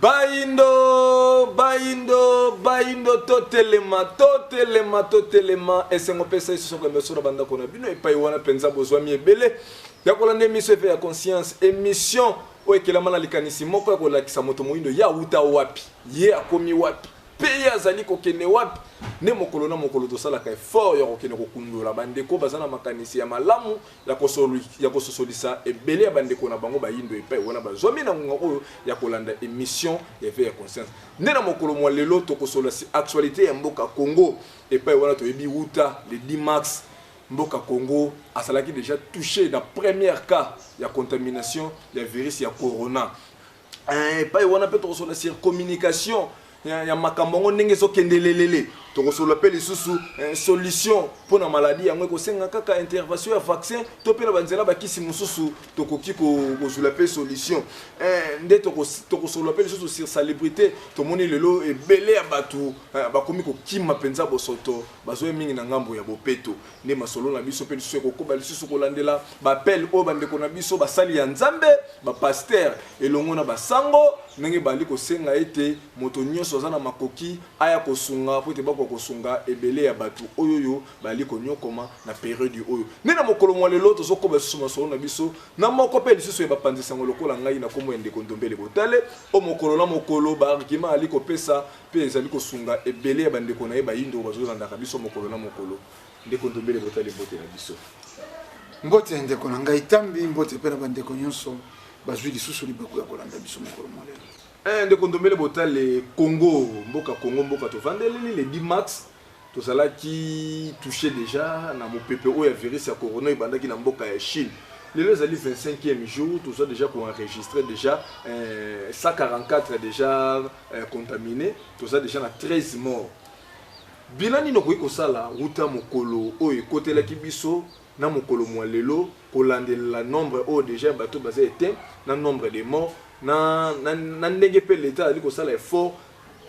Baindo, totelema, et c'est mon PC sur le monsieur Banda qu'on a vu, et pas Iwana Penza Bozwami et Belé. D'accord, on a émission fait la conscience, émission, où est-ce que la malalikanisi, moko ko la kisamoto moindo, ya uta wapi, ye akomi wapi, pays azali kokene wapi, ne mokolo na mokolo to sala ka fort ya kokene kokundula bandeko bazana makanisi ya malamu ya kososolisa et belé ya bandeko na bango bayindo et pa wana bazwami na ngonga oyo ya kolanda émission ya veille ya conscience. Ne na mokolo mo lelo to kosola si actualité ya mboka Congo et pa wana to yebi uta le 10 mars mboka Congo asalaki déjà touché dans premier cas ya contamination ya virus ya corona. Pa wana peut kosola sur communication ya makambo ndenge so kendelelele to kosola pe lisusu solution pour na maladie yango ko senga kaka intervention ya vaccin to pe na banzela bakisi mususu to koki ko kosola pe solution nde to kosola pe lisusu sur célébrité to moni lelo e belé ya batu bakomi ko kima penza bosoto bazo mingi na ngambo ya bopeto nde masolo na biso pe lisusu ko koba lisusu ko landela ba appel o bande ko na biso basali ya nzambe ba pasteur elongo na basango ndenge bali ko senga ete moto nyonso za na makoki aya kosunga po te bako kosunga ebele ya batu oyoyo bali ko nyokoma na période oyo nena mokolo mo lelo to zoko ba suma solo na biso na moko pe lisusu ba pandisa ngolo kola ngai na komo ende kondombele botale o mokolo na mokolo ba argument ali ko pesa pe ezali kosunga ebele ya bande ko na yeba yindo bazo zanda ka biso mokolo na mokolo nde kondombele botale bote na biso mbote ende ko ngai tambi mbote pe na bande ko nyonso bazwi lisusu libako ya kolanda biso mokolo mo lelo de kondombele botale Congo mboka to vandeli le 10 mars to sala qui touché déjà na mopepe o ya virus ya corona ibandaki na mboka ya Chine le zali 25e jour tout ça déjà pour enregistrer déjà 144 déjà contaminés tout ça déjà na 13 morts bilani no ko sala ruta mokolo o ekotela kibiso na mokolo mo lelo ko landela nombre o déjà bato basé éteint na nombre de morts na ndenge pe l'état ali ko sala effort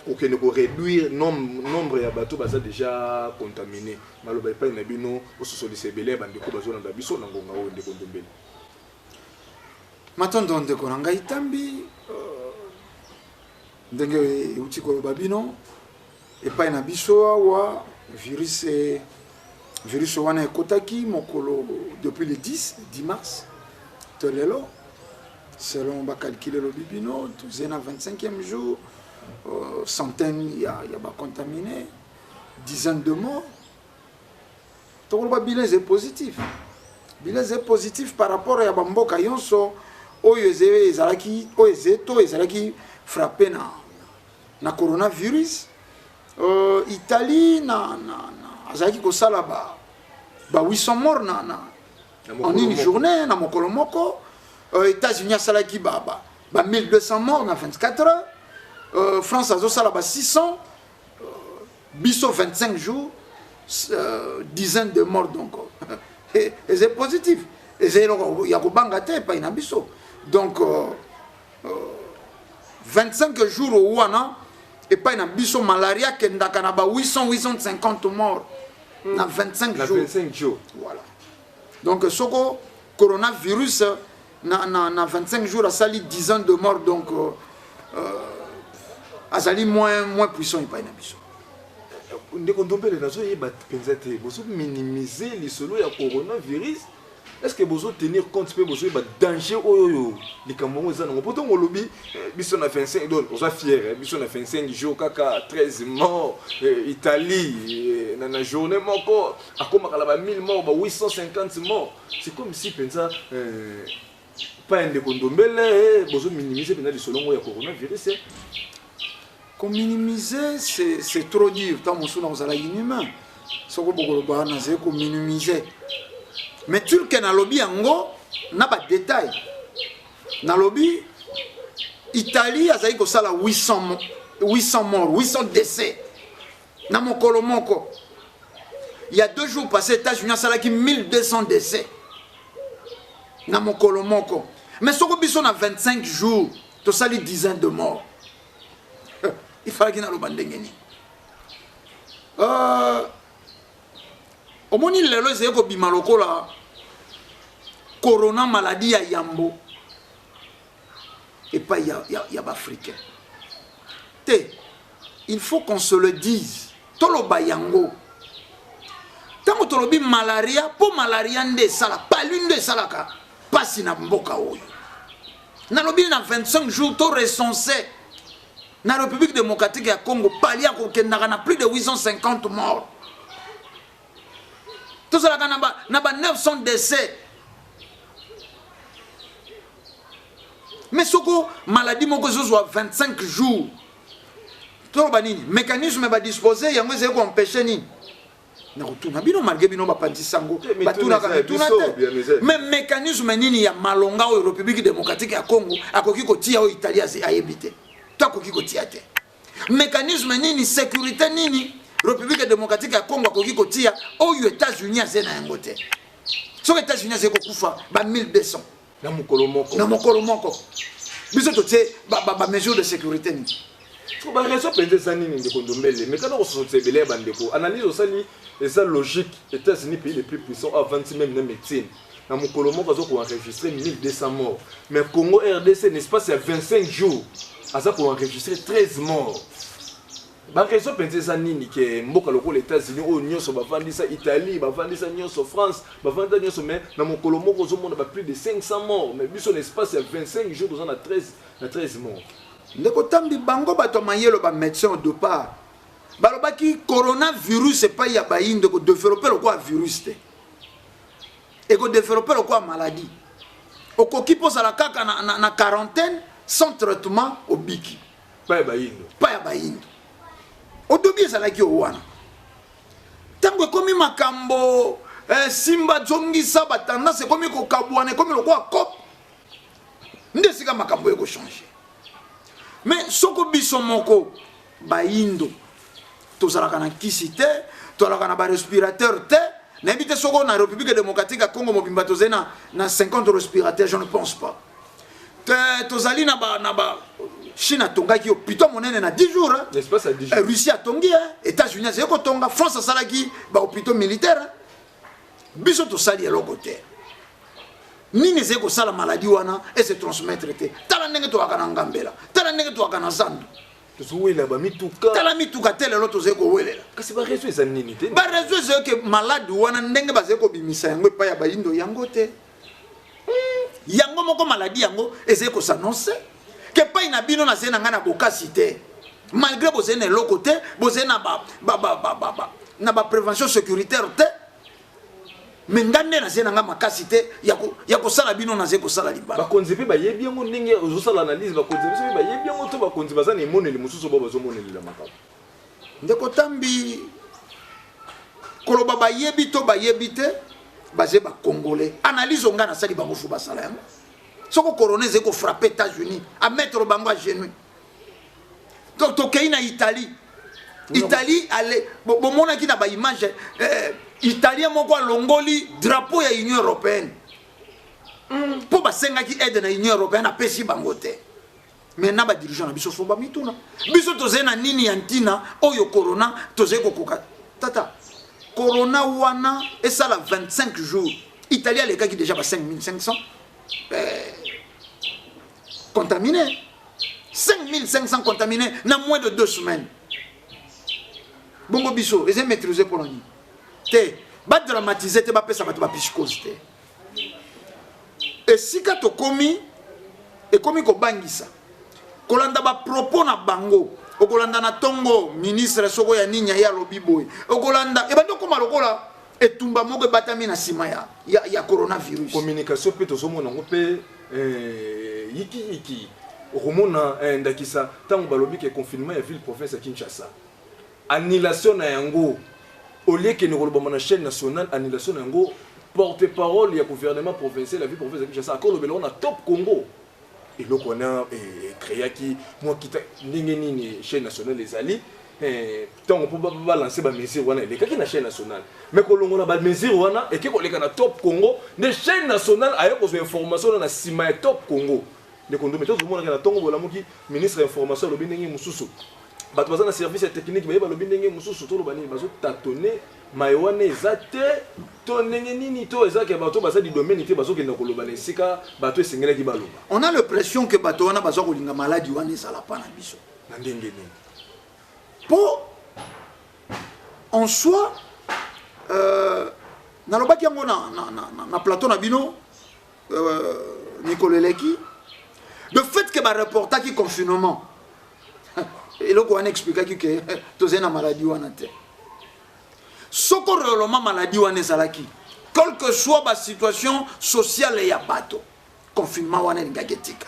pour que ne réduire nombre ya bato baza déjà contaminé maloba pa na bino o sosolise belé bande ko bazo na biso na ngonga o ndeko ndombele matondo ndeko na ngai tambi ndenge uti ko babino e pa na biso wa virus wana ekotaki mokolo depuis le 10 mars tolelo selon ba calculer le bibino tous en 25e jour centaines il y a ba contaminé dizaines de morts tout le bilan est positif par rapport à bamboka yonso oyo ezalaki frappé na coronavirus Italie na azalaki ko sala ba 800 morts en une journée na mokolo moko États-Unis salaki ba 1200 morts dans 24 heures. France a sala ba 600 biso 25 jours dizaines de morts donc et c'est positif et c'est ya ko bangate pa ina biso donc 25 jours au wana et pas ina biso malaria kendaka na ba 850 morts dans 25 jours voilà donc soko coronavirus na 25 jours, à sali 10 ans de mort, donc à sali moins puissant, il n'y a pas une ambition. Vous minimiser les solos et le coronavirus. Est-ce que vous tenir compte de ce danger? Les Camerounais, pourtant, on lobby, on a fait 5 jours, on a fier, on a fait 5 jours, 13 morts, Italie, dans la journée, encore, à comme 1000 morts, 850 morts. C'est comme si, pas un décondombele, vous minimiser les solos et le coronavirus. Comme minimiser, c'est trop dur. Tant que vous avez inhumain, ce que vous avez minimiser. Mais tu le dans lobby ango n'a pas de détails. Dans lobby Italie a zaïko sala 800 morts, 800 décès. Dans mon kolomoko. Il y a 2 jours passés, États-Unis a sala qui 1200 décès. Dans mon kolomoko. Mais ce que on a 25 jours, tu sali dizaines de morts. Il fallait qu'il y ait un bandengeni. Au moins, il y a la corona maladie à Yambo. Et pas il y a africain. il faut qu'on se le dise. Toloba yango. Tango tolobi malaria, po malaria nde sala, pas l'une de salaka, pas si na mboka oyo. Na lobi na 25 jours, to recensé. Na République démocratique ya Congo, palia kokendaka na plus de 850 morts. Tout ça na ba 900 décès. Mais soko maladie moko soit 25 jours. Tout banini mécanisme va disposer yango zeko empêcher ni. Na retourna bino malgré bino ba pantisango batuna ka tuna te. Mais mécanisme nini ya malonga au République démocratique ya Congo akoki ko tia au Italie ayebite. Toi akoki ko tia te. Mécanisme nini sécurité nini République démocratique ya Congo akoki ko tia aux États-Unis azena yango te. Sur les États-Unis zeko kufa ba 1200. Na mokolo moko. Na mokolo moko. Biso to tie ba mesure de sécurité ni. Ko ba raison penze sanini ndeko ndombele. Mais quand on se sebele bandeko, analyse osali et ça logique. États-Unis pays les plus puissants avant même na médecine. Na mokolo moko azo ko enregistrer 1200 morts. Mais Congo RDC n'est pas c'est 25 jours. Asa ko enregistrer 13 morts. Ba raison penze sanini ke mboka loko les États-Unis o nyonso ba vandisa Italie, ba vandisa nyonso France, ba vandisa nyonso mais na mokolo moko zo mona ba plus de 500 morts. Mais biso l'espace c'est 25 jours dans na 13 morts. Ndeko tambi bango bato mayelo ba médecin de part. Balobaki coronavirus c'est pas ya bainde ko développer le quoi virus te. Et ko développer le quoi maladie. Okoki posa la kaka na quarantaine sans traitement au biki. Pas ya bainde. Pas ya bainde. Odobi ezalaki owana. Tango komi makambo simba zongisa batanda c'est komi ko kabwana komi le quoi cop. Ndesika makambo eko changer. Mais soko biso moko baindo tozalaka na kisi te tozalaka na ba respirateur te na ebite soko na République démocratique ya Congo mobimba tozena na 50 respirateurs je ne pense pas te tozali na ba Chine tongaki hôpital monene na 10 jours l'espace à 10 jours Russie tongi États-Unis zeko tonga France salaki ba hôpital militaire biso tosali eloko te nini zeko sala maladie wana et se transmettre te tala ndenge to akana ngambela tala ndenge to akana zandu tozuwela ba mituka tala mituka tele lo to zeko welela kasi ba réseau eza nini te ba réseau zeko ke malade wana ndenge ba zeko bimisa yango pa ya bayindo yango te yango moko maladie yango ezeko s'annoncer que pa ina bino na zena ngana bokasi te malgré bozena eloko te bozena na ba prévention sécuritaire te mais ngande na zena nga makasi te ya ko sala bino na zeko sala libala bakonzi pe bayebi yango ndenge ozo sala analyse bakonzi pe bayebi yango to bakonzi bazana emoneli mususu bo bazomoneli la makabo ndeko tambi koloba bayebi to bayebi te bazé ba congolais analyse nga na sali bango fu basala yango soko corona zeko frapper États-Unis à mettre bango à genoux to kei na Italie allez bon mona ki na ba image Italien moko longoli drapeau ya Union européenne. Po basenga ki aide na Union européenne a pesi bangote. Mais na ba dirigeant na biso fomba mituna. Biso tozena nini yantina oyo corona tozeko koka. Tata. Corona wana et ça la 25 jours. Italie les cas qui déjà ba 5500 contaminés. 5500 contaminés na moins de 2 semaines. Bongo biso, ils ont maîtrisé pour l'année. Te ba dramatiser te ba pesa ba psychose te et si ka to komi e komi ko bangisa kolanda ba propos na bango okolanda na tongo ministre soko ya ninya ya lobiboy okolanda e bando koma lokola etumba moko batami na sima ya coronavirus communication pe to somo nango pe yiki okomona ndakisa tango balobi ke confinement ya ville province ya Kinshasa annulation na yango au lieu que nous avons une chaîne nationale, annulation d'un porte-parole, il y a gouvernement provincial, la ville provinciale de Kinshasa, encore le top Congo. Et donc on a créé qui, moi qui une chaîne nationale les alliés, tant on peut pas lancer des mesures, on a les cas qui na chaîne nationale. Mais quand on a des mesures, on a et que les cas top Congo, les chaînes nationales ailleurs pour information dans la top Congo. Les condominiums, tout le monde a tongo la moki ministre information le bindingi mususu. Bato baza na service technique ba lobi ndenge mususu to lobani bazo tâtonner mayoane ezate to ndenge nini to ezake bato baza di domaine te bazo kenda ko lobana sika bato esengela ki baloba. On a l'impression que bato wana bazo kolinga maladie wana ezala pa na biso. Pour en soi nalobaki yango na plateau na bino Nicoleleki le fait que ba reporter qui confinement et là on explique que tozé na maladie wana te soko réellement maladie wana ezalaki quelle que soit la situation sociale ya bato confinement wana ngagetika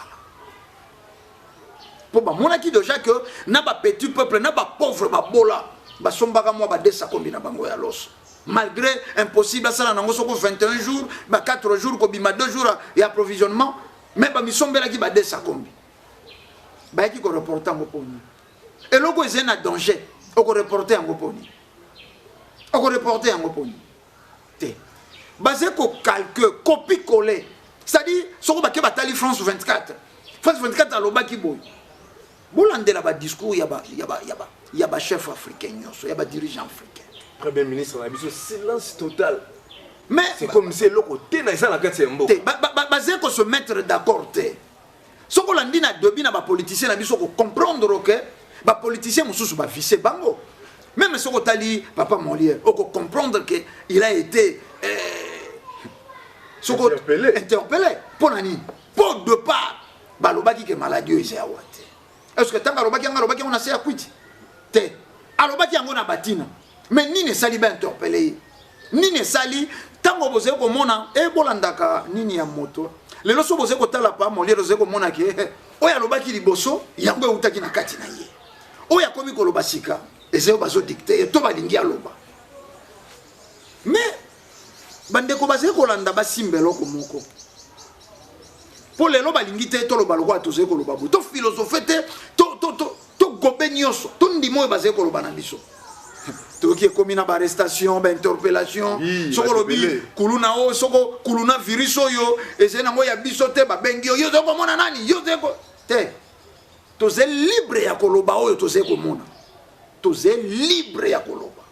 pour ba monaki déjà que na ba petit peuple na ba pauvre ba bola ba sombaka moi ba desa kombina bango ya loso malgré impossible ça nango soko 21 jours ba 4 jours ko bima 2 jours et approvisionnement mais ba misombela ki ba desa kombi ba ki ko reporter ngo poni et loko ezena danger o ko reporter ngo poni o ko reporter ngo poni te basé ko calcul copie coller c'est-à-dire soko ba ke batali France 24 aloba ki boy bolandela ba discours ya ba chef africain nyonso ya ba dirigeant africain Premier ministre na biso silence total mais c'est comme si le côté na ça na kati mbo basé ko se mettre d'accord te soko landi na dobi na ba politicien na biso ko comprendre que ba politicien mususu ba visse bango même soko tali papa Molière o ko comprendre que il a été soko interpellé pour nani pour de part balobaki que maladie eza awate est-ce que tanga alobaki on a se akwiti te alobaki yango na batina mais nini sali ba interpellé nini sali tango boze ko mona e bolandaka nini ya moto lelo so boze ko tala pa Molière boze ko mona ke oya alobaki liboso yango utaki na kati na ye oya komi ko loba sika ezeo bazo dicter to balingi aloba mais bande ko baze ko landa basimbelo ko moko pour lelo balingi te to loba lokwa to ze ko loba to philosophie te to gobe nyonso to ndimo baze ko loba na biso to ki komi na ba arrestation ba interpellation soko lobi kuluna o soko kuluna virus oyo ezena ngo ya biso te ba bengi yo zo ko mona nani yo ze ko te to ze libre ya koloba oyo to ze ko mona to ze libre ya koloba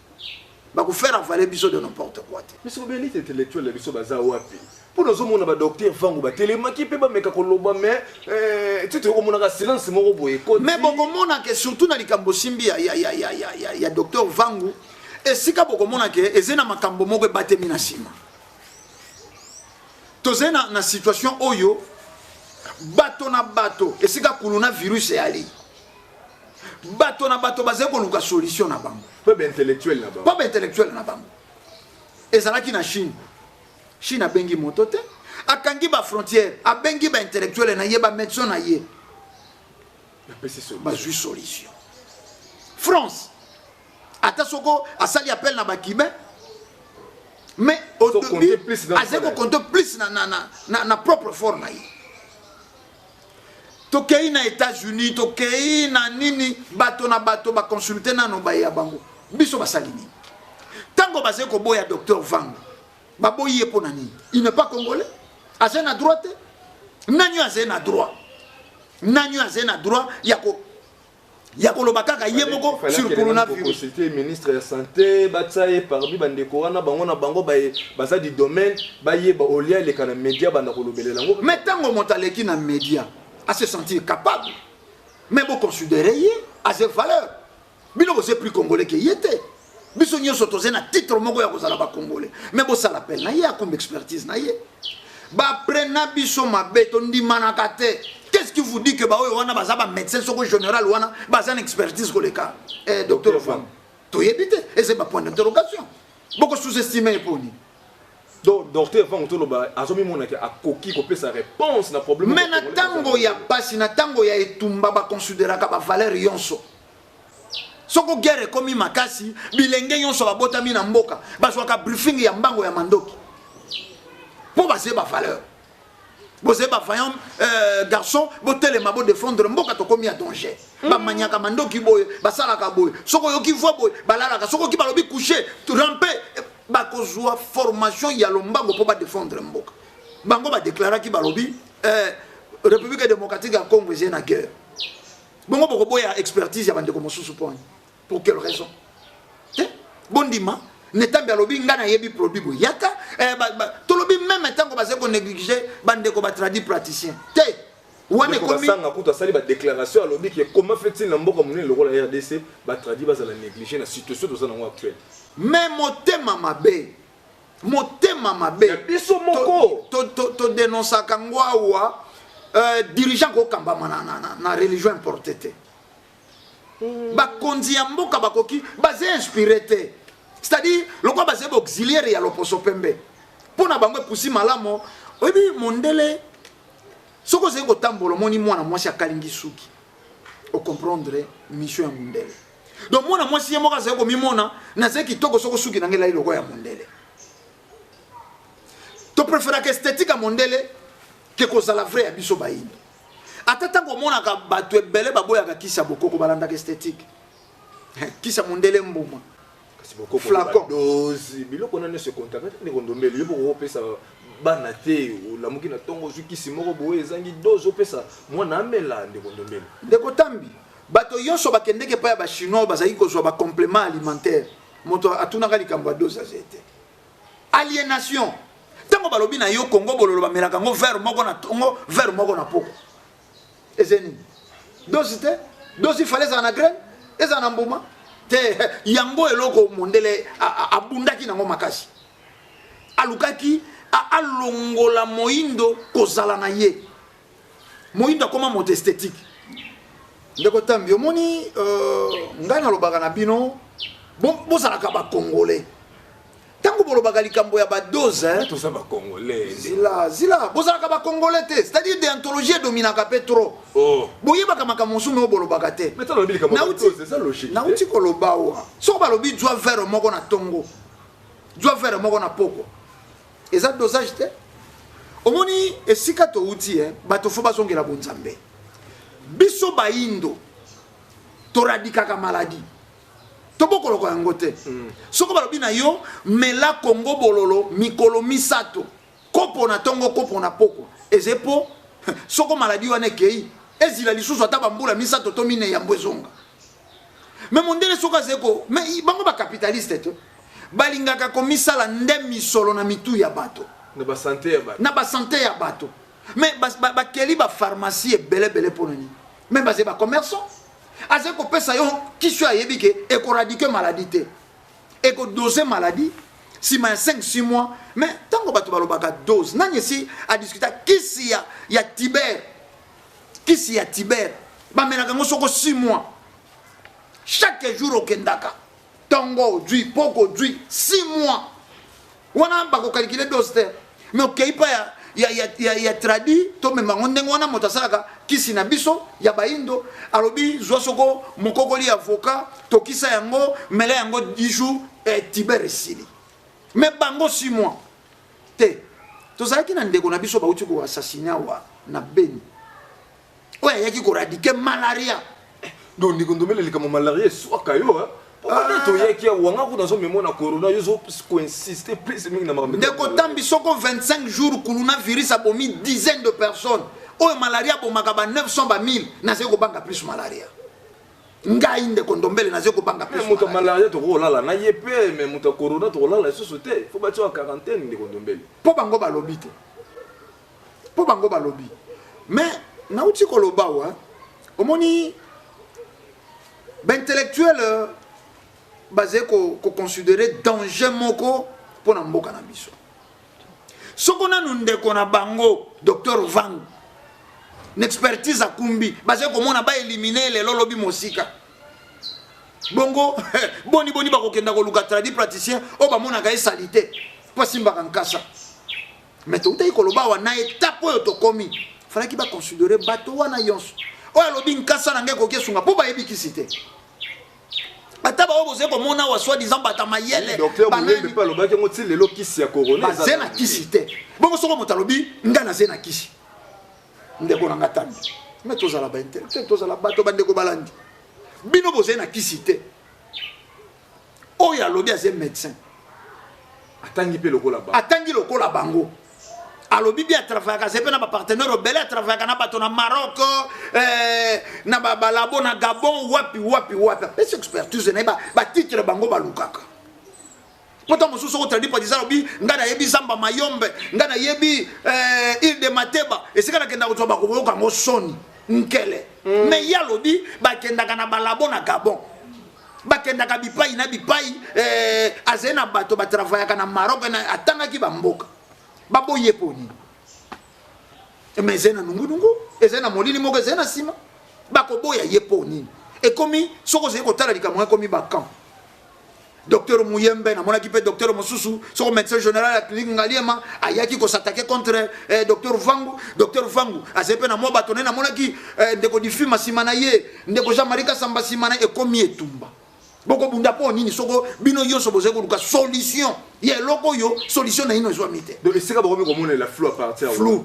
ba ko faire avaler biso de n'importe quoi te mais c'est bien l'élite intellectuelle la biso baza wapi pour nous hommes ba docteur vangu ba télémaki pe ba meka koloba mais tu te ko mona silence moko boye ko mais boko mona que surtout na likambo simbi ya docteur vangu et sika boko mona ke ezena makambo moko batemi na sima to zena na situation oyo bato na bato et sika kuluna virus ali bato na bato baze ko luka solution na bango pas intellectuel na bango ezalaki na Chine abengi moto te akangi ba frontière abengi ba intellectuel na ye ba médecin na ye ba ju solution France ata soko asali appel na ba Kibé mais au début azeko compte plus na propre fort na ye tokei na États-Unis tokei na nini bato na bato ba consulter na no ba ya bango biso basalini tango bazeko boya docteur Vangu baboye pour nani il n'est pas congolais azena droit nanyo azena droit yako lobaka yemoko sur coronavirus consulter ministre de santé batsaye parmi bandeko wana bango na bango baza du domaine baye ba olia les kana média banda ko lobelela ngo mais tango montaleki na média à se sentir capable mais vous considérez à ses valeurs bino vous êtes plus congolais que yete biso nyonso tozena titre moko ya kozala ba congolais mais bo ça l'appelle na ya comme expertise na ye ba prena biso mabeto ndimana kate qu'est-ce qui vous dit que ba oyo wana baza ba médecin soko général wana baza une expertise koleka docteur Fam to yebite et c'est ma point d'interrogation beaucoup sous-estimé poni donc docteur Fam to loba azomi mona ke akoki ko pesa réponse na problème mais na tango ya pasi na tango ya etumba ba considérer ka ba valeur yonso soko guerre komi makasi bilenge yonso babotami na mboka bazwaka briefing ya mbango ya mandoki po base ba valeur bose ba vaillant garçon botelema bo défendre mboka to komi ya danger ba manyaka mandoki boye basalaka boye soko yoki voix boye balalaka soko ki balobi coucher ramper ba kozwa formation ya lombango po ba défendre mboka bango ba déclarer ki balobi République démocratique ya Congo est na guerre bongo boko boya expertise ya bandeko mosusu poni pour quelle raison bondima netambi alobi ngana yebi produit bo yaka tolobi même tango baze ko négliger bandeko ba traduit praticien te wana komi sanga kuta sali ba déclaration alobi que comment fait-il na mboka munene le rôle RDC ba traduit ba la négliger na situation de ça na actuel mais motema mabe biso moko to dénoncer kangwa dirigeant ko kamba na religion importée te bakonzi ya mboka bakoki baze inspiré te c'est-à-dire lokwa baze auxiliaire ya loposo pembe pona bango pusi malamo obi mondele soko ze ko tambolo moni mwana mwasi akalingi suki o comprendre mission ya mondele donc mwana mwasi yemoka ze ko mimona na ze kitoko soko suki na ngela iloko ya mondele to préférer que esthétique à mondele que cause la vraie biso bayindo atata ko mona ka bato ebele baboya ka kisa bokoko balanda ka esthétique kisa mondele mbuma kasi bokoko flacon dosi biloko nane se contact ne kondombeli yebo ko pesa bana te la muki na tongo zukisi moko boye ezangi dozo pesa mwana amela nde kondombeli ndeko tambi bato yonso bakendeke pa ya ba chinois bazali ko zo ba complément alimentaire moto atunaka likambo ya dosa zete aliénation tango balobi na yo Congo bololo bamelaka ngo verre moko na tongo verre moko na poko ezeni dosi te dosi fallait za na graine eza na mbuma te yango eloko mondele abundaki nango makasi alukaki alongola moindo kozala na ye moindo akoma moto esthétique ndeko tambi omoni ngai nalobaka na bino bozalaka bakongolais tango bolobaka likambo ya badose tout ça ba congolais zila bozalaka bakongolais te c'est-à-dire déontologie dominaka pe trop boyebaka makambo mosusu me bolobaka te mais talobi likambo ya badose c'est ça logique nauti koloba wa soko balobi jwa verre moko na tongo jwa verre moko na poko eza dosage te omoni esika touti bato fo bazongela bonzambe biso bayindo toradikaka maladie tobokoloko yango te soko balobi na yo mela Congo bololo mikolo misato kopo na tongo kopo na poko ezepo soko maladie wana ekei ezila lisusu ata bambula misato to mine ya mbwezonga me mondele soko azeko me bango bacapitaliste te balingaka komisala nde misolo na mitu ya bato na ba santé ya bato me bakeli bapharmacie ebelebele mpo nani me baze bacommerçant aze kopesa yo kiso ayebi ke ekoradike maladie te ekodose maladie nsima ya 5-6 mois mais ntango bato balobaka dose nani esi adiskuta kisi ya tiber bamelaka yango soko 6 mois chaque jour okendaka tongo odwi poko odwi 6 mois wana bakokalikile dose te mais okei pa ya tradi to membango ndenge wana moto asalaka kisi na biso ya bayindo alobi zwa soko mokokoli avocat tokisa yango mela yango 10 jours tiber esili me bango 6 mois te tozalaki na ndeko na biso bauti ko assassiner wa na Beni oyo ayaki koradike malaria donc ndikondomele likambo malaria eswaka yo toyeki wanga kuna zo memo na corona yo zo insister plus mingi na makambo ndeko tambi soko 25 jours coronavirus abomi dizaines de personnes oyo malaria bomaka ba 900 ba 1000 na zeko banga plus malaria ngai ndeko ndombele na zeko banga plus muto malaria to kolala na yepe mais muto corona to kolala société faut battre en quarantaine ndeko ndombele po bango balobi te po bango balobi mais na uti koloba wa omoni ba intellectuel basé ko considérer danger moko pour na mboka na biso soko na ndeko na bango docteur Vang n'expertise akumbi basé ko mona ba éliminer les lolobi mosika bongo boni bakokenda ko luka tradi praticien o ba mona ka esalite po simba kankasa mais to utai koloba wa na étape oyo to komi fallait ki ba considérer bato wana yonso o alobi nkasa na ngeko kesunga po ba yebikisite ataba oboze ko mona wa soi disant bata mayele docteur Moulembe pa lobaki ngo ti lelo kisi ya corona zena kisi te bongo soko motalobi ngana zena kisi ndeko na ngatani mais tozala ba intellectuel tozala bato bandeko balandi bino boze na kisi te oyo alobi aze médecin atangi pe lokola bango alobi bi atravaillaka zepe na bapartenaire obele atravaillaka na bato na Maroc na balabo na Gabon wapi apesi expertise na ye batitre bango balukaka Poto mosusu ko tradi pa dizalo bi ngana yebi Zamba Mayombe ngana yebi Île de Mateba esika na kenda ko ba ko yoka ngo soni nkele mais ya lobi ba kenda kana balabo na Gabon ba kenda ka bipai na bipai azena bato ba travailler kana Maroc na atanga ki bamboka ba boye poni mais zena nungu ezena molili moko ezena sima ba ko boya yeponi et comme soko ze ko tala likamwa comme ba camp docteur Mouyembe na monaki pe docteur Mosusu son médecin général à la clinique Ngaliema ayaki ko s'attaquer contre docteur Vangu azepe na mo batone na monaki ndeko difi masimana ye ndeko Jean-Marie Kasamba simana e komi etumba boko bunda po nini soko bino yo so boze ko luka solution ye loko yo solution na ino zo mite donc c'est ka bomi comme la flou à partir flou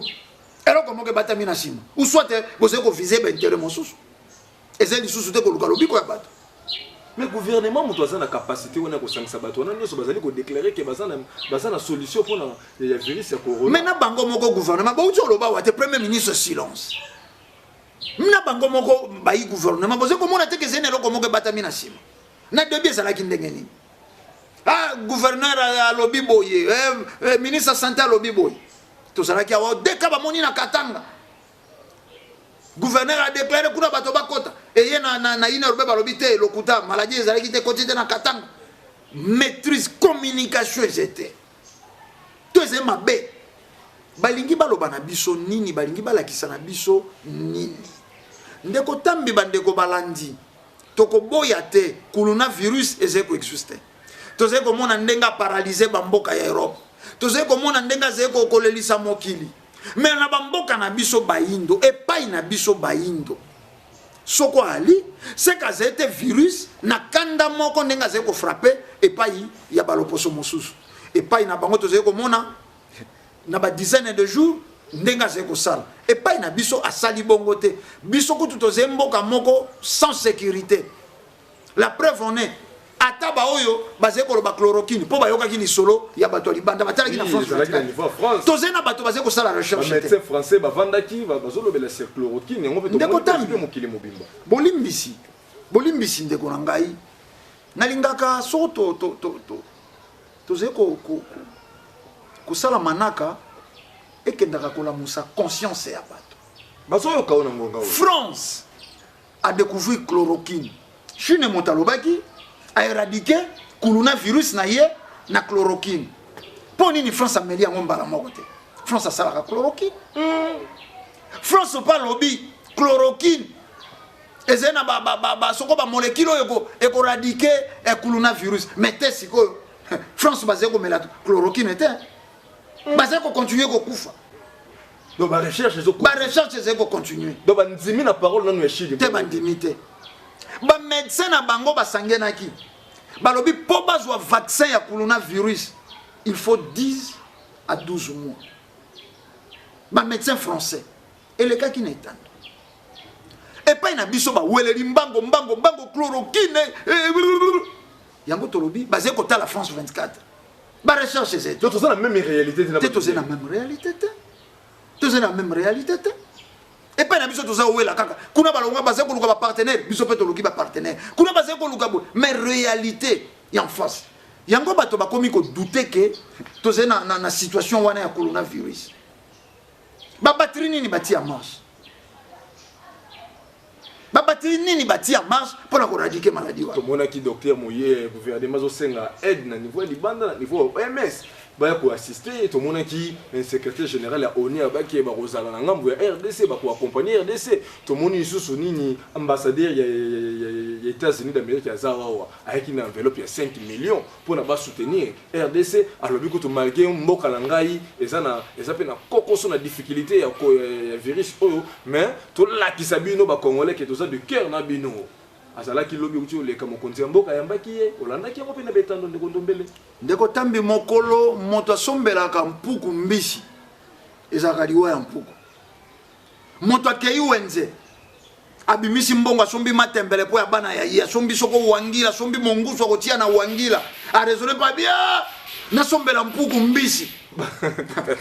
alors comment que batamina sima ou soit boze ko viser ben intérêt Mosusu ezeli susu te ko luka lobiko ya bato. Mais le gouvernement a la capacité de déclarer que la solution pour le virus est corona. Mais le gouvernement, le premier ministre silence. Na bango moko bayi gouvernement boze ko mona te ke zene loko moko batamina sima na debi ezala ki ndenge nini gouverneur a lobi boye ministre santé a lobi boye to zala ki awa deka ba moni na Katanga gouverneur a déclaré kuna bato bakota et ye na ina robe ba lobi te lokuta maladie ezala ki te kotite na Katanga maîtrise communication ezete to ezema be balingi baloba na biso nini balingi balakisa na biso nini ndeko tambi bandeko balandi toko boya te coronavirus ezeko existe toze ko mona ndenga paralyser bamboka ya Europe toze ko mona ndenga zeko kolelisa mokili mais na bamboka na biso baindo epai na biso baindo soko ali seka zete virus na kanda moko ndenga zeko frapper epai ya baloposo mosusu epai na bango toze ko mona na ba dizaine de jours ndenga zeko sala et pas na biso asali bongote biso kutu tozemboka moko sans sécurité la preuve on est ataba oyo bazeko ba chloroquine po bayoka kini solo ya bato libanda batala kina France tozena bato bazeko sala recherche médecin français ba vandaki bazolo bela chloroquine ngo beto ndeko tambi mokili mobimba bolimbisi ndeko na ngai nalingaka soto tozeko kusala manaka ekendaka kolamusa conscience ya bato. France a découvert chloroquine. Chine motalobaki a éradiqué coronavirus na ye na chloroquine. Poni ni France ameli yango mbala moko te. France a salaka chloroquine. France pa lobby chloroquine. Ezena ba soko ba molécule eko éradiquer coronavirus. Mais te siko France basé ko mela chloroquine était. Basé ko continuer ko kufa. Donc la recherche c'est continuer. Donc bandimi na parole non weshi. Te bandimité. Ba médecin na bango basangenaki. Ba lobi po bazwa vaccin ya coronavirus, il faut 10 à 12 mois. Ba médecin français et le cas qui n'étend. Et pas na biso ba weleri mbango chloroquine. Yango tolobi basé ko ta la France 24. Ba recherche c'est. Donc c'est la même réalité. C'est la même réalité. C'est la même réalité. Et pas na biso toza ouela kaka. Kuna balonga basé ko luka ba partenaire, biso pe toloki ba partenaire. Kuna basé ko luka bo, mais réalité y en face. Yango bato ba komi ko douter que toza na situation wana ya coronavirus. Ba batterie nini bati ya marche. Ba batterie nini bati ya marche pour la éradiquer maladie wa. To mona ki docteur moye gouvernement zo senga aide na niveau libanda na niveau OMS. Ba ko assister to mona ki un secrétaire général ya ONU abaki ba rozala na ngambo ya RDC ba ko accompagner RDC to moni susu nini ambassadeur ya États-Unis d'Amérique ya zawa avec une enveloppe ya 5 millions pour na ba soutenir RDC alors biko to malgré mboka na ngai ezana ezape na kokoso na difficulté ya virus oyo mais to la kisabino ba congolais que to ça de cœur na bino azala ki lobi uti oleka mokonzi ya mboka yambaki ye olandaki yango pe na betando ndeko ndombele ndeko tambi mokolo moto asombelaka mpuku mbisi ezaka liwa ya mpuku moto akei wenze abimisi mbongo asombi matembele po ya bana ya asombi soko wangila asombi monguso akotia na wangila arezone pa bien nasombela mpuku mbisi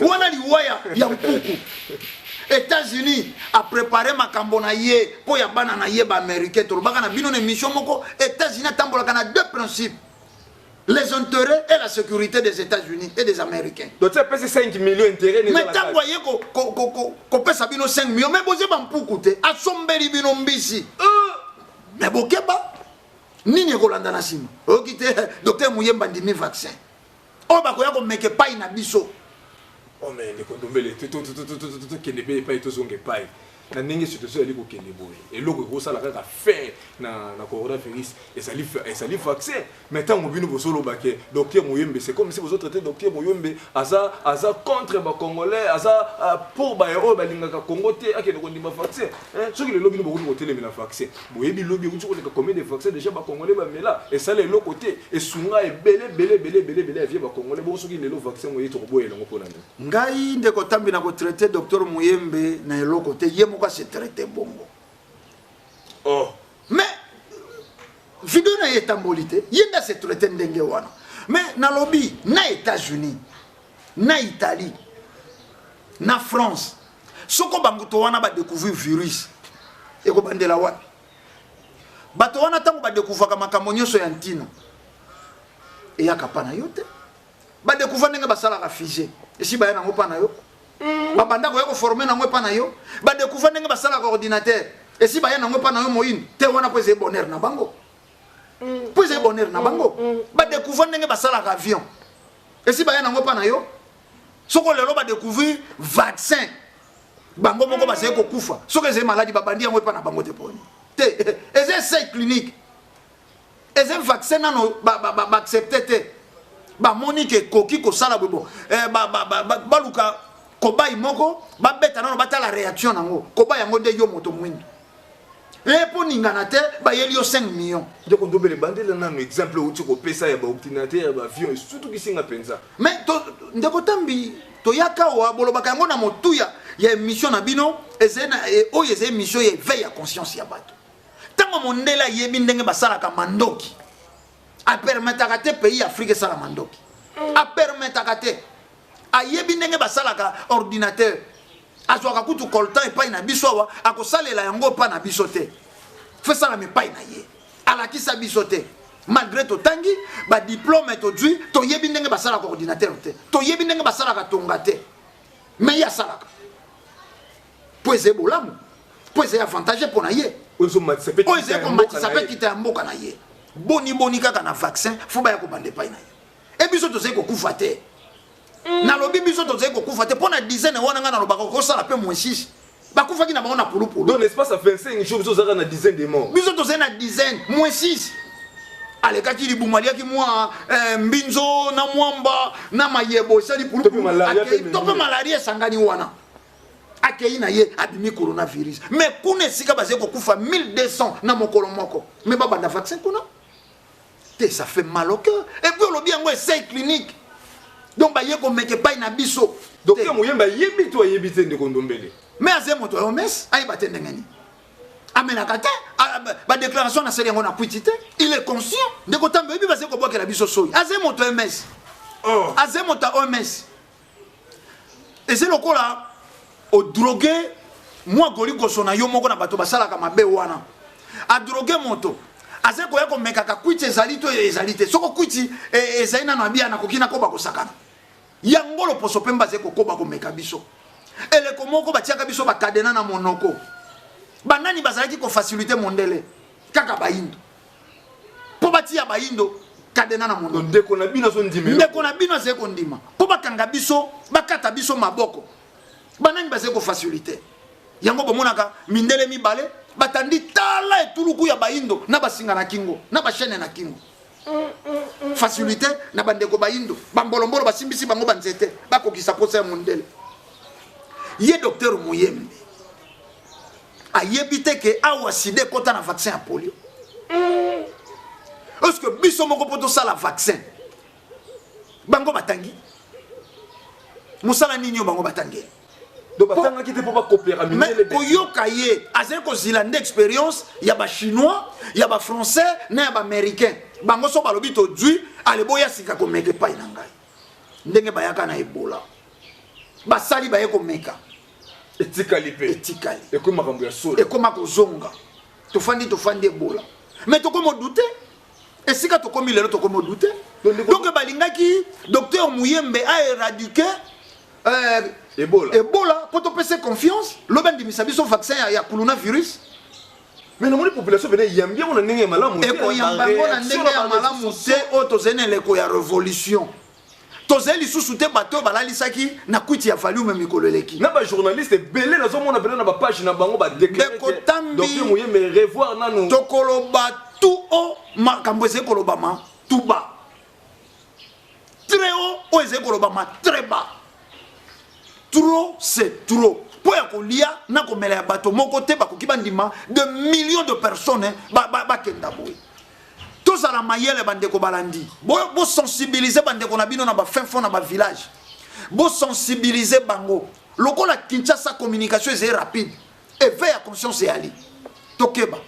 wana liwa ya mpuku États-Unis a préparé ma cambona ye pour ya bana na ye ba américain to baka na bino ne mission moko États-Unis tambola kana deux principes les intérêts et la sécurité des États-Unis et des Américains. Donc tu as passé 5 millions d'intérêts. Mais tant voyez qu'on peut s'abîmer 5 millions, mais vous avez un peu coûté. À somberi binombisi. Mais vous avez pas. Ni ne Rolanda Nassim. Vous avez docteur Mouyemba Ndimi vaccin. On va croire qu'on ne met pas une abisso. Oh mais les condombele, qui ne pas tous on pas. Na ndenge situation ali ko kende boye eloko ko sala kaka fin na coronavirus et ça lui vaccin maintenant mo bino bosolo baké docteur Mouyembe c'est comme si vous autres traitez docteur Mouyembe aza contre ba congolais aza pour ba o ba lingaka Congo te akende ko ndima vaccin hein ce que le lobby no boko ko telemela vaccin boyebi lobby ko ko combien de vaccins déjà ba congolais ba mela et ça les l'autre côté et sunga et belé vie ba congolais bon ce qui le vaccin mo yito ko boye longo pona ngai ndeko tambi na ko traiter docteur Mouyembe na eloko te pourquoi c'est traité bongo. Oh. Mais vidéo na étambolité, yenda c'est traité ndenge wana. Mais na lobby, na États-Unis, na Italie, na France, soko banguto wana ba découvrir virus. Et ko bandela wapi. Bato wana tango ba découvrir ka makambo nyonso ya ntino. Et yakapa na yote. Ba découvrir ndenge ba sala ka figé. Et si ba yana ngopa na yo. Babanda ko former na ngwe pa na yo ba découvrir ndenge ba sala ordinateur et si ba ya na ngwe pa na yo moine te wana poser bonheur na bango poser bonheur na bango ba découvrir ndenge ba sala avion et si ba ya na ngwe pa na yo soko lelo ba découvrir vaccin bango moko ba se ko kufa soko ze maladie ba bandi ngwe pa na bango te poni te et c'est clinique et c'est vaccin na no ba accepter te ba monique koki ko sala bo ba luka kobai moko ba beta na bata la réaction nango kobai yango de yo moto mwindo et pour ningana te ba yeli yo 5 millions de ko dobele bandela na no exemple uti ko pesa ya ba ordinateur ba avion et surtout ki singa penza mais to ndeko tambi to yaka wa bolobaka yango na motuya ya émission na bino ezena o yeze émission ya veille à conscience ya bato tango mondela yebi ndenge basala ka mandoki a permettre te pays Afrique sala mandoki a permettre te ayebi ndenge basalaka ordinateur azwaka kutu kolta epai na biso awa akosalela yango pa na biso te fe sala mepai na ye alakisa biso te malgré totangi ba diplôme tozwi toyebi ndenge basalaka ordinateur te toyebi ndenge basalaka tonga te mais ya salaka po eze bolamu po eze avantage po na ye po eze komatisa pe kita ya mboka na ye boni kaka na vaccin fo baya kobanda epai na ye e biso tozali kokufa te na lobi biso tozali kokufa te mpo na dizaine wana nga na lobaka kosala pe moins 6 bakufaki na bango na pulupulu donc l'espace à 25 jours biso tozalaka na dizaine de morts biso tozali na dizaine moins 6 alekaki libuma aliaki mwa mbinzo na mwamba na mayebo esali pulupulu to mpe malaria esangani wana akei na ye abimi coronavirus mais kuna esika bazali kokufa 1200 na mokolo moko mais babanda vaccin kuna te ça fait mal au cœur et puis olobi yango essai clinique donc ba yeko meke pa na biso docteur Mouyemba yebi to yebi te ndeko ndombele mais azemo to omes ay batende ngani amena kata ba déclaration na seli yango na puitité il est conscient ndeko tambe yebi ba se ko bokela biso soyi azemo to omes oh azemo to omes et c'est lokola o drogué moi goli kosona yo moko na bato basala ka mabe wana a drogué moto azeko yako mekaka kwiti ezali to ezali te soko kwiti ezali na nabia na kokina ko bakosakana yango lo poso pemba zeko ko bakomeka biso ele komoko batiaka biso bakadena na monoko banani bazalaki ko faciliter mondele kaka baindo po batia baindo kadena na monoko ndeko na bino so ndima ndeko na bino zeko ndima po bakanga biso bakata biso maboko banani bazeko faciliter yango bomonaka mindele mibale batandi tala etuluku ya baindo na basinga na kingo na bashene na kingo facilité na bandeko baindo bambolombolo basimbisi bango banzete bakokisa posa ya mondele ye docteur Mouyembe ayebi te ke awa sida ekota na vaccin ya polio est-ce que biso moko po tosala vaccin bango batangi mosala nini yo bango batangi donc batanga ki te po ba copier mais koyoka ye azali kozila nde expérience ya ba chinois ya ba français na ya ba américain bango so balobi tozwi aleboya sika komeka epai na ngai ndenge bayaka na ebola basali baye komeka etikali pe etikali ekoma makambo ya solo ekoma kozonga tofandi ebola mais tokomo douter esika tokomi lelo tokomo douter Donc balingaki docteur Mouyembe a éradiqué Ebola pour te passer confiance. L'obène de Misabiso vaccin il y a coronavirus. Mais la population venait yambia on a n'engé malamu. Et ko yamba on a n'engé malamu c'est auto zene le ko ya révolution. Tozeli sous te bateau balalisaki na kuiti ya fallu même mikoleleki. Na ba journaliste belé na zo mona belé na ba page na bango ba déclarer. Docteur Mouyembe revoir nanu. Tokoloba tout haut makambo eze kolobama tout bas. Très haut ou eze kolobama très bas. Trop c'est trop. Pour yakolia na komela ya bato moko te bakoki bandima de millions de personnes ba kenda boy. Tous à la mayele bandeko balandi. Bo sensibiliser bandeko na bino na ba fin fond na ba village. Bo sensibiliser bango. Lokola Kinshasa communication est rapide. Éveil à conscience et ali. Tokeba.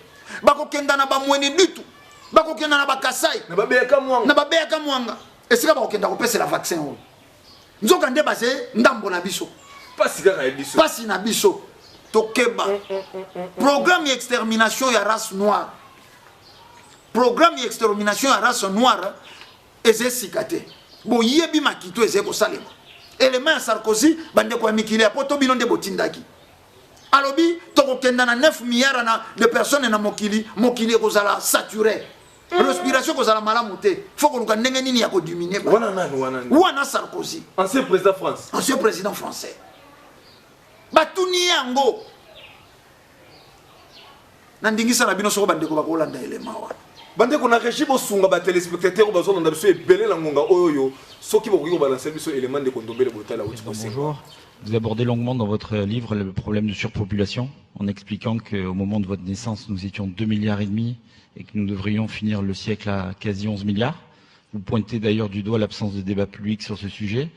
Bako kenda na ba mweni du tout. Bako kenda na ba Kasai. Na ba beka mwanga. Na ba beka mwanga. Esika bako kenda ko pesa la vaccin o. Nzoka nde basé ndambo na biso. Pasi kaka ya biso. Pasi na biso. Tokeba. Programme d'extermination ya race noire. Programme d'extermination ya race noire eze sikate. Bo yebi makito eze ko salema. Élément ya Sarkozy bande ko mikili ya poto bino nde botindaki. Alobi toko kenda na 9 milliards de personnes na mokili ko zala saturé. Respiration ko zala malamu te. Faut ko luka ndenge nini ya ko diminuer ba. Wana Sarkozy. Ancien président France. Ancien président français. Batuni yango. Nandingisa na bino soko bande ko bakolanda élément wana. Bande qu'on a régi pour sunga ba téléspectateurs bazo dans biso ebele la ngonga oyo soki bokoki ko balancer biso élément de kondombele botala uti ko bonjour. Vous abordez longuement dans votre livre le problème de surpopulation en expliquant qu'au moment de votre naissance nous étions 2,5 milliards et que nous devrions finir le siècle à quasi 11 milliards. Vous pointez d'ailleurs du doigt l'absence de débat public sur ce sujet.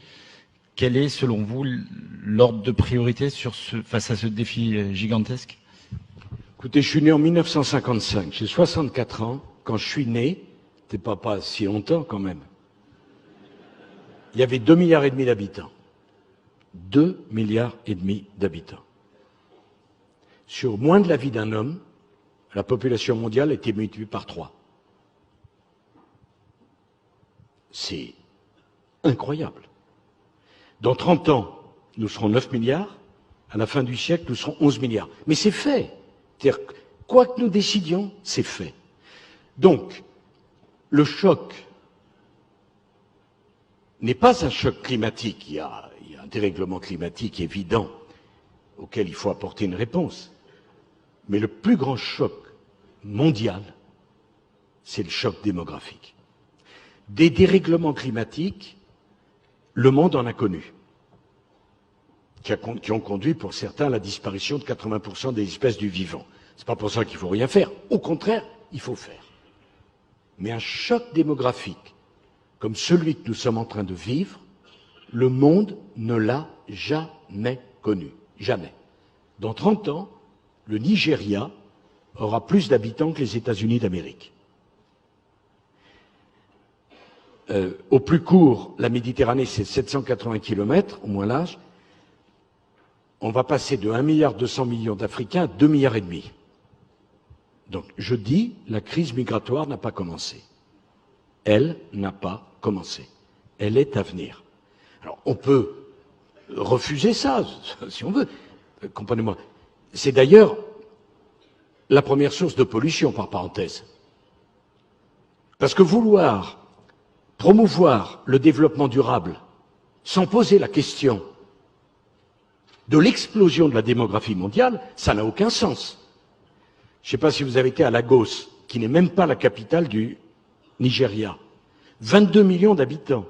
Quel est selon vous l'ordre de priorité face à ce défi gigantesque? Écoutez, je suis né en 1955, j'ai 64 ans. Quand je suis né, c'était pas si longtemps quand même, il y avait 2,5 milliards d'habitants. 2,5 milliards d'habitants. Sur moins de la vie d'un homme, la population mondiale a été multipliée par 3. C'est incroyable. Dans 30 ans, nous serons 9 milliards. À la fin du siècle, nous serons 11 milliards. Mais c'est fait. C'est-à-dire, quoi que nous décidions, c'est fait. Donc, le choc n'est pas un choc climatique. Il y a un dérèglement climatique évident auquel il faut apporter une réponse. Mais le plus grand choc mondial, c'est le choc démographique. Des dérèglements climatiques, le monde en a connu, qui ont conduit pour certains à la disparition de 80% des espèces du vivant. C'est pas pour ça qu'il faut rien faire. Au contraire, il faut faire. Mais un choc démographique, comme celui que nous sommes en train de vivre, le monde ne l'a jamais connu. Jamais. Dans 30 ans, le Nigeria aura plus d'habitants que les États-Unis d'Amérique. Au plus court, la Méditerranée, c'est 780 km, au moins large. On va passer de 1,2 milliard d'Africains à 2,5 milliards. Donc, je dis, la crise migratoire n'a pas commencé. Elle n'a pas commencé. Elle est à venir. Alors, on peut refuser ça, si on veut. Comprenez-moi. C'est d'ailleurs la première source de pollution, par parenthèse. Parce que vouloir promouvoir le développement durable sans poser la question de l'explosion de la démographie mondiale, ça n'a aucun sens. Je ne sais pas si vous avez été à Lagos, qui n'est même pas la capitale du Nigeria. 22 millions d'habitants.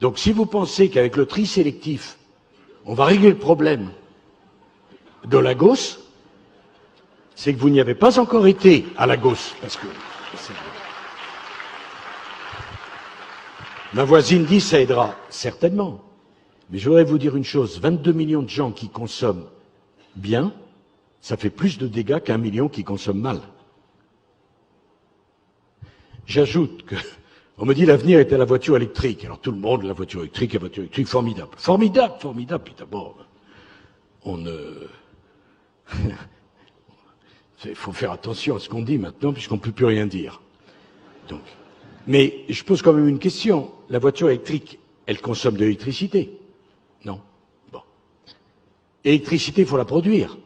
Donc si vous pensez qu'avec le tri sélectif, on va régler le problème de Lagos, c'est que vous n'y avez pas encore été à Lagos. Parce que ma voisine dit ça aidera, certainement. Mais je voudrais vous dire une chose, 22 millions de gens qui consomment bien, ça fait plus de dégâts qu'1 million qui consomment mal. J'ajoute que, on me dit l'avenir était la voiture électrique. Alors tout le monde, la voiture électrique, formidable. Formidable, formidable. Puis d'abord, il faut faire attention à ce qu'on dit maintenant, puisqu'on ne peut plus rien dire. Donc, Mais je pose quand même une question. La voiture électrique, elle consomme de l'électricité? Non. Bon. L'électricité, il faut la produire.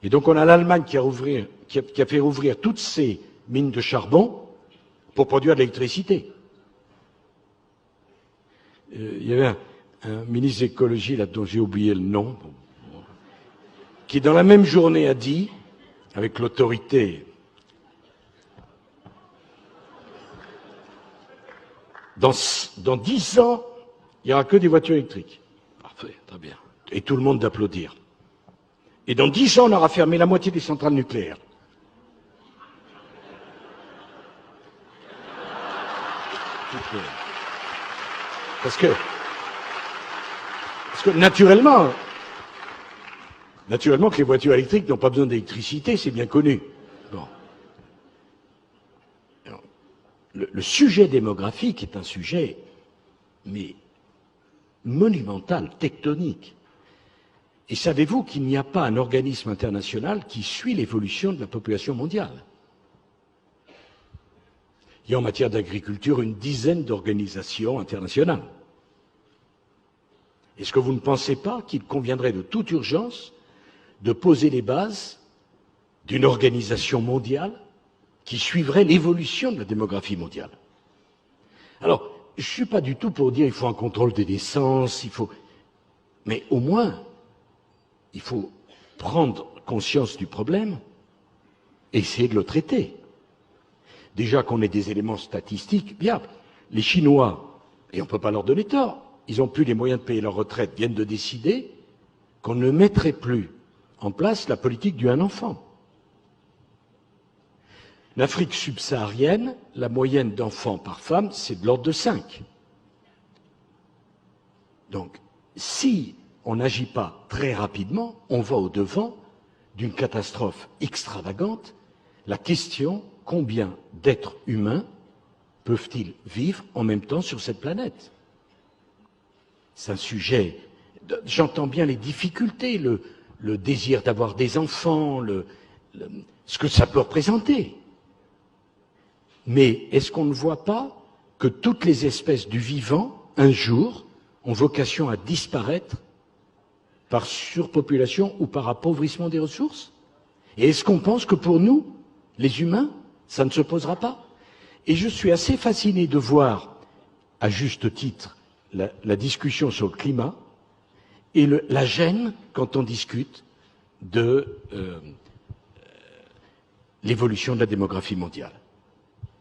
Et donc on a l'Allemagne qui a fait rouvrir toutes ces mines de charbon pour produire de l'électricité. Il y avait un ministre de l'écologie, là, dont j'ai oublié le nom, qui dans la même journée a dit, avec l'autorité, dans 10 ans, il n'y aura que des voitures électriques. Parfait, très bien. Et tout le monde d'applaudir. Et dans 10 ans, on aura fermé la moitié des centrales nucléaires. Parce que naturellement que les voitures électriques n'ont pas besoin d'électricité, c'est bien connu. Bon. Alors, le sujet démographique est un sujet, mais monumental, tectonique. Et savez-vous qu'il n'y a pas un organisme international qui suit l'évolution de la population mondiale? Il y a en matière d'agriculture une dizaine d'organisations internationales. Est-ce que vous ne pensez pas qu'il conviendrait de toute urgence de poser les bases d'une organisation mondiale qui suivrait l'évolution de la démographie mondiale? Alors, je ne suis pas du tout pour dire qu'il faut un contrôle des naissances, mais au moins, il faut prendre conscience du problème et essayer de le traiter. Déjà qu'on ait des éléments statistiques, bien, les Chinois, et on ne peut pas leur donner tort, ils n'ont plus les moyens de payer leur retraite, viennent de décider qu'on ne mettrait plus en place la politique du un enfant. L'Afrique subsaharienne, la moyenne d'enfants par femme, c'est de l'ordre de 5. Donc, si on n'agit pas très rapidement, on va au-devant d'une catastrophe extravagante. La question, combien d'êtres humains peuvent-ils vivre en même temps sur cette planète? C'est un sujet, j'entends bien les difficultés, le désir d'avoir des enfants, ce que ça peut représenter. Mais est-ce qu'on ne voit pas que toutes les espèces du vivant, un jour, ont vocation à disparaître par surpopulation ou par appauvrissement des ressources? Et est-ce qu'on pense que pour nous, les humains, ça ne se posera pas? Et je suis assez fasciné de voir, à juste titre, la discussion sur le climat et la gêne quand on discute de l'évolution de la démographie mondiale.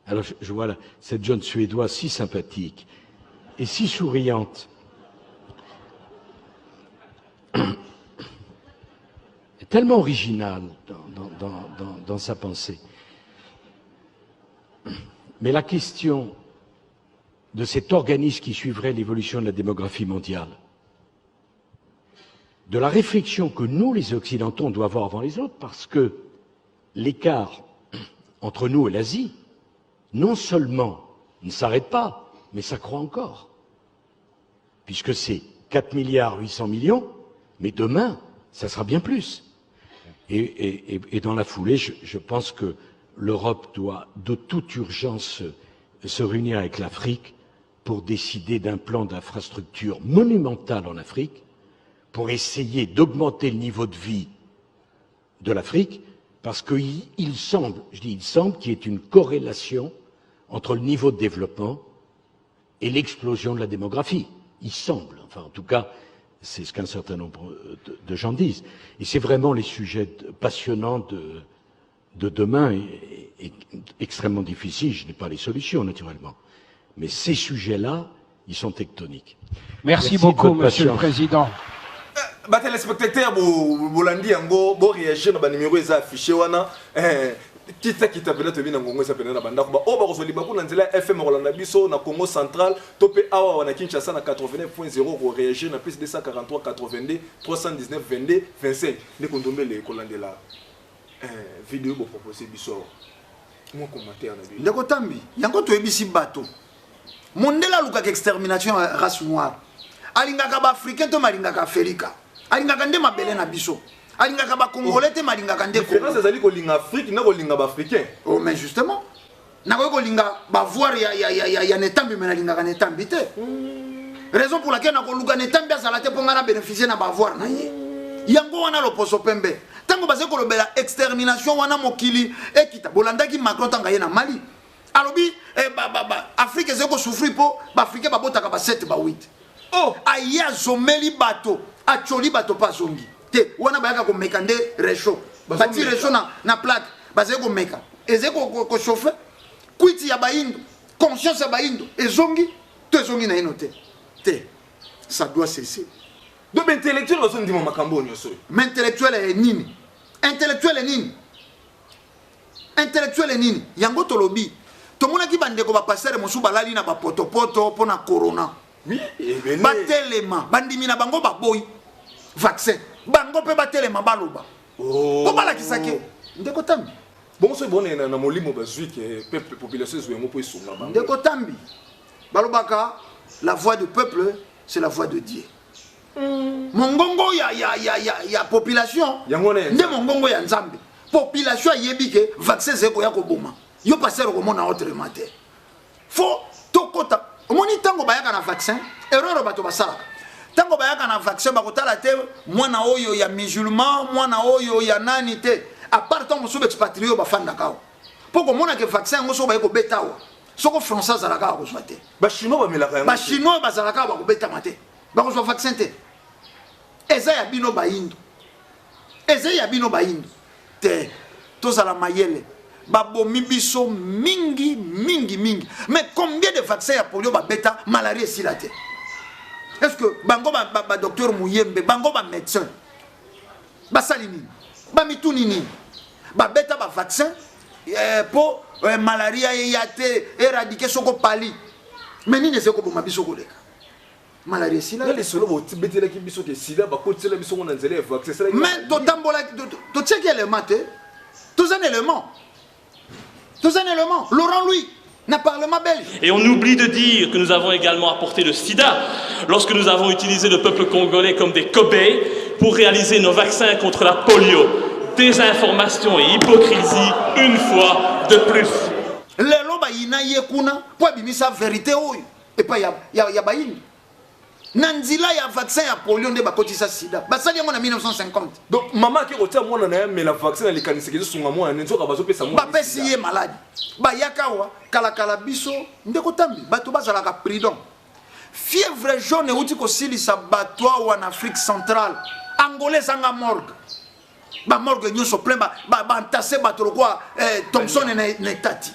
Alors je vois là, cette jeune Suédoise si sympathique et si souriante, tellement originale dans sa pensée. Mais la question de cet organisme qui suivrait l'évolution de la démographie mondiale, de la réflexion que nous, les Occidentaux, on doit avoir avant les autres, parce que l'écart entre nous et l'Asie, non seulement ne s'arrête pas, mais ça croît encore. Puisque c'est 4,8 milliards, mais demain, ça sera bien plus. Et dans la foulée, je pense que l'Europe doit de toute urgence se réunir avec l'Afrique pour décider d'un plan d'infrastructure monumental en Afrique, pour essayer d'augmenter le niveau de vie de l'Afrique, parce qu'il semble, je dis il semble, qu'il y ait une corrélation entre le niveau de développement et l'explosion de la démographie. Il semble, enfin en tout cas, c'est ce qu'un certain nombre de gens disent. Et c'est vraiment les sujets passionnants de demain et extrêmement difficiles. Je n'ai pas les solutions, naturellement. Mais ces sujets-là, ils sont tectoniques. Merci beaucoup, Monsieur le Président. Bah, téléspectateurs, Bolandi Ango, bo réagir na ba numéro eza affiché wana kita pela to bina ngongo esa pena na banda ko ba kozoli ba kuna nzela FM Rolanda biso na Congo central topé awa wana Kinshasa na 89.0 ko réagir na plus 243 82 319 22 25 ne kondombele kolandela vidéo bo proposer biso mo commentaire na bi ndeko tambi yango to ebisi bato mondela luka extermination race noire alingaka ba africain to malingaka afrika alingaka nde mabele na biso alingaka ba congolais te malingaka ndeko différence ezali kolinga Afrique na kolinga ba africain. Oh mais justement na kolinga ba voir ya netambi mais nalingaka netambi te. Raison pour laquelle na koluka netambi azala te ponga na bénéficier na ba voir na ye. Yango wana loposo pembe. Tango baze kolobela extermination wana mokili ekita bolandaki Macron tanga ye na Mali. Alobi Afrique ezeko souffrir po ba africain ba botaka ba 7 ba 8. Oh aya zomeli bato acholi bato pa zongi. Te wana bayaka ko mekande réchaud. Bati réchaud na plaque baze ko meka. Ezeko ko chauffer. Kwiti ya baindo, conscience ya baindo ezongi to ezongi na inote. Te ça doit cesser. Donc intellectuel bazo ndimo makambo nyoso. Mais intellectuel est nini? Intellectuel est nini? Intellectuel est nini? Yango tolobi. Tomona ki bandeko ba passer mosu balali na ba poto pona corona. Oui, batelema bandimi na bango ba boy vaccin. Bango pe batelema baloba. Oh. Ko bala kisake. Ndeko tambi. Bon c'est bon na molimo bazui que peuple population zo mo po isonga bango. Ndeko tambi. Balobaka la voix du peuple, c'est la voix de Dieu. Mongongo ya population nde mongongo ya nzambe population yebi ke vaccin zeko ya koboma yo passer ko mona autrement te fo tokota omoni tango bayaka na vaccin erreur bato basala tango bayaka na vaccin bakotala te mwana oyo ya musulman mwana oyo ya nani te à part tant musube expatrié ba fanda kao poko mona ke vaccin ngoso ba ko betawa soko français za la ka ko swate ba chinois ba melaka ba chinois ba za la ka ba ko betama te ba ko vaccin te eza ya bino baindo eza ya bino baindo te tozala mayele babomi biso mingi mais combien de vaccins ya polio ba beta malaria esila te est-ce que bango ba docteur Muyembe bango ba médecin basali nini ba mituni nini ba beta ba vaccin pour malaria ya te éradiquer soko pali mais nini ezeko boma biso koleka malaria sila les solo botibetela ki biso ke sida ba kotela biso na nzela vaccin mais to tambola to checker élément te tous un élément Laurent Louis n'a parlement belge. Et on oublie de dire que nous avons également apporté le sida lorsque nous avons utilisé le peuple congolais comme des cobayes pour réaliser nos vaccins contre la polio. Désinformation et hypocrisie une fois de plus. Les loba ina yekuna pour bimisa vérité oyo et pas ya baïn. Nanzila ya vaccin ya polio nde bakotisa sida. Basali yango na 1950. Donc maman ki rotia mwana na mais la vaccin ali kaniseke sunga mwana nzoka bazo pesa mwana. Ba pesi ye malade. Ba yakawa kala biso ndeko tambi bato bazala ka prudent. Fièvre jaune uti ko silisa batwa en Afrique centrale. Angolais anga morgue. Ba morgue nyoso plein ba entassé bato quoi Thompson ne tati.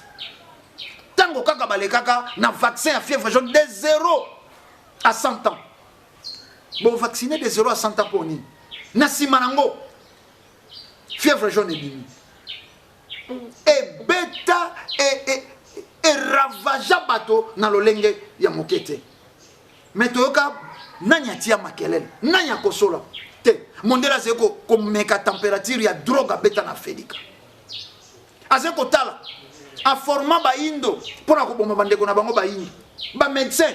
Tango kaka balekaka na vaccin ya fièvre jaune de 0 à 100 ans. Bon, vacciner de 0 à 100 ans pour nous. Nasi manango. Fièvre jaune et bimi. Et bêta et ravaja bato na lolenge ya mokete. Mais toyoka nanya tia makelele, nanya kosola. Te, mondela zeko komeka température ya drogue bêta na fedika. Azeko tala a forma ba indo pona ko bomba bandeko na bango ba indo. Ba médecin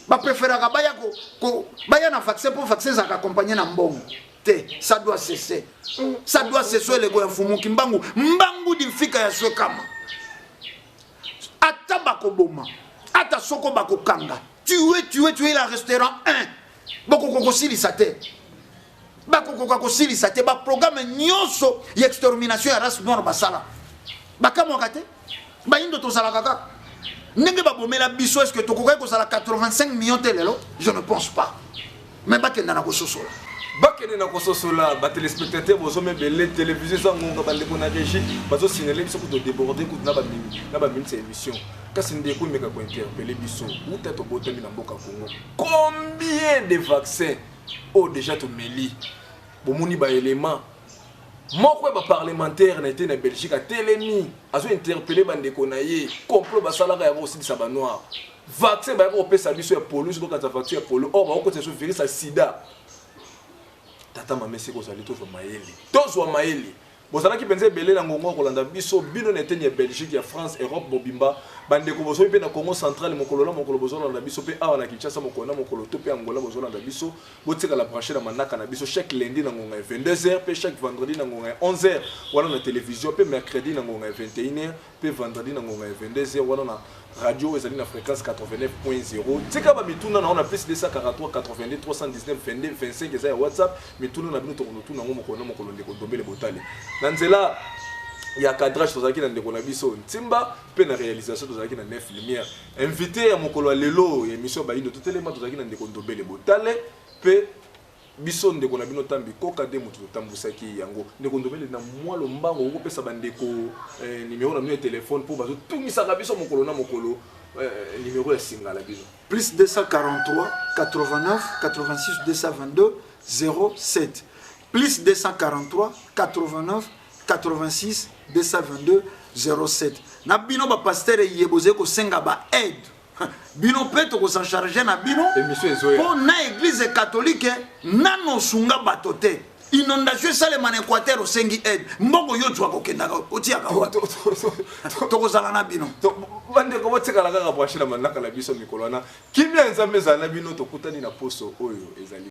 ba préférera baya ko baya na vaccin pour vaccin za accompagner na mbongo te ça doit cesser le go mfumu kimbangu mbangu difika ya swe kama ata bakoboma ata soko bakokanga tuer la restaurant 1 boko kokosilisa te ba programme nyonso ya extermination ya race noire basala bakamwaka te ba indo tozala kaka. N'est pas la biso est-ce que tu connais que ça 85 millions de lelo? Je ne pense pas. Mais pas que nana kososola. Ba que nana kososola, ba téléspectateurs bozo me belé télévision ça ngonga ba lekona régie, bazo signaler biso ko déborder ko na ba mini cette émission. Kasi ndeko meka ko interpeller biso, ou tête botomi na mboka Congo. Combien de vaccins ont déjà to meli? Bomoni ba élément moko ba parlementaire na été na Belgique a telemi azo interpeller bandeko na ye complot ba salaka ya aussi sa ba noir vaccin ba ko pesa biso ya polio donc ta vaccin ya polio or ba ko te so virus ya sida tata mama seko so lito so maeli to so maeli bozalaki penza ebele na ngongo kolanda biso bino na eteni ya Belgique ya France Europe bobimba bandeko bozoyi pe na Congo central mokolo na mokolo bozolanda biso pe awa na Kinshasa mokolo na mokolo to pe Angola bozolanda biso botika la brancher na manaka na biso chaque lundi na ngonga 22h pe chaque vendredi na ngonga 11h wana na télévision pe mercredi na ngonga 21h pe vendredi na ngonga 22h wana na radio ezali na fréquence 89.0 tika ba mituna na on a plus de 143 82 319 22 25 eza ya WhatsApp mituna na bino to na mokolo na mokolo ndeko dombele botale na nzela ya cadrage tozalaki na ndeko na biso ntimba pe na réalisation tozalaki na 9 lumière invité ya mokolo lelo ya émission bayindo totelema tozalaki na ndeko ndobele botale pe biso ndeko na bino tambi koka de mutu tambusaki yango ndeko ndobele na mwalo mbango okopesa bandeko numéro na bino ya téléphone pour bazo tungisaka biso mokolo na mokolo numéro ya singala bino plus 243 89 86 222 07 plus 243 89 86 222 07 na bino ba pasteur yeboze ko senga ba aide bino peto ko s'en charger na bino pour na église catholique nano sunga batote inondation sale man Équateur au sengi aide mbongo yo twa ko kenda ko tiaka to ko zala na bino to bande ko botika la kaka bwashira manaka la biso mikolo na kimya nzambe za na bino to kutani na poso oyo ezali